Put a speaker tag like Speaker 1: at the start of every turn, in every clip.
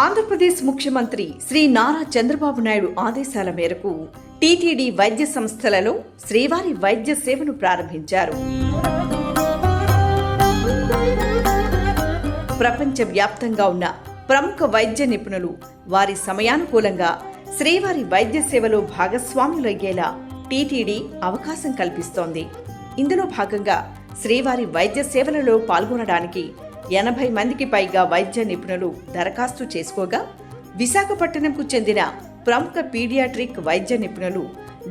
Speaker 1: ఆంధ్రప్రదేశ్ ముఖ్యమంత్రి శ్రీ నారా చంద్రబాబు నాయుడు ఆదేశాల మేరకు టీటీడీ వైద్య సంస్థలలో శ్రీవారి వైద్య సేవను ప్రారంభించారు. ప్రపంచవ్యాప్తంగా ఉన్న ప్రముఖ వైద్య నిపుణులు వారి సమయానుకూలంగా శ్రీవారి వైద్య సేవలో భాగస్వాములయ్యేలా టీటీడీ అవకాశం కల్పిస్తోంది. ఇందులో భాగంగా శ్రీవారి వైద్య సేవలలో పాల్గొనడానికి 80 మందికి పైగా వైద్య నిపుణులు దరఖాస్తు చేసుకోగా, విశాఖపట్నంకు చెందిన ప్రముఖ పీడియాట్రిక్ వైద్య నిపుణులు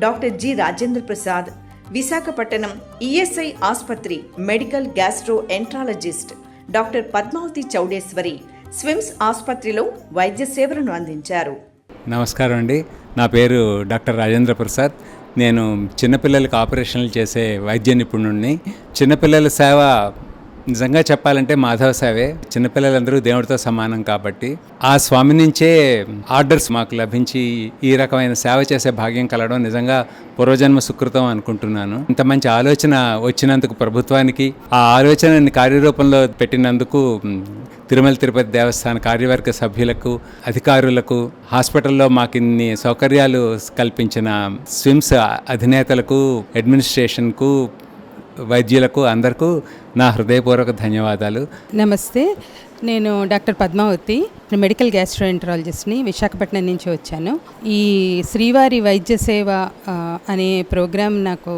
Speaker 1: doctor G Rajendra Prasad, Visakhapatnam ESI ఆసుపత్రి medical gastroenterologist doctor Padmavathi Chowdeswari SVIMS ఆసుపత్రిలో వైద్య సేవలను అందించారు.
Speaker 2: నమస్కారం అండి. నా పేరు డాక్టర్ రాజేంద్ర ప్రసాద్. నేను చిన్నపిల్లలకు ఆపరేషన్లు చేసే వైద్య నిపుణుడిని. చిన్నపిల్లల సేవ నిజంగా చెప్పాలంటే మాధవ సేవే. చిన్నపిల్లలందరూ దేవుడితో సమానం కాబట్టి ఆ స్వామి నుంచే ఆర్డర్స్ మాకు లభించి ఈ రకమైన సేవ చేసే భాగ్యం కలగడం నిజంగా పూర్వజన్మ సుకృతం అనుకుంటున్నాను. ఇంత మంచి ఆలోచన వచ్చినందుకు ప్రభుత్వానికి, ఆ ఆలోచనని కార్యరూపంలో పెట్టినందుకు తిరుమల తిరుపతి దేవస్థాన కార్యవర్గ సభ్యులకు, అధికారులకు, హాస్పిటల్లో మాకు ఇన్ని సౌకర్యాలు కల్పించిన స్విమ్స్ అధినేతలకు, అడ్మినిస్ట్రేషన్కు, వైద్యులకు అందరికీ నా హృదయపూర్వక ధన్యవాదాలు.
Speaker 3: నమస్తే, నేను డాక్టర్ పద్మావతి, మెడికల్ గ్యాస్ట్రోఎంట్రాలజిస్ట్ని, విశాఖపట్నం నుంచి వచ్చాను. ఈ శ్రీవారి వైద్య సేవ అనే ప్రోగ్రామ్ నాకు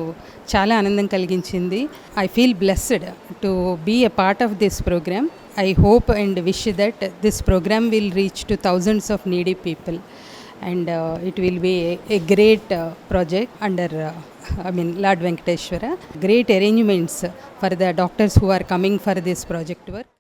Speaker 3: చాలా ఆనందం కలిగించింది. I feel blessed to be a part of this program. I hope and wish that this program will reach to thousands of needy people, and it will be a great project under Lord Venkateshwara. Great arrangements for the doctors who are coming for this project work.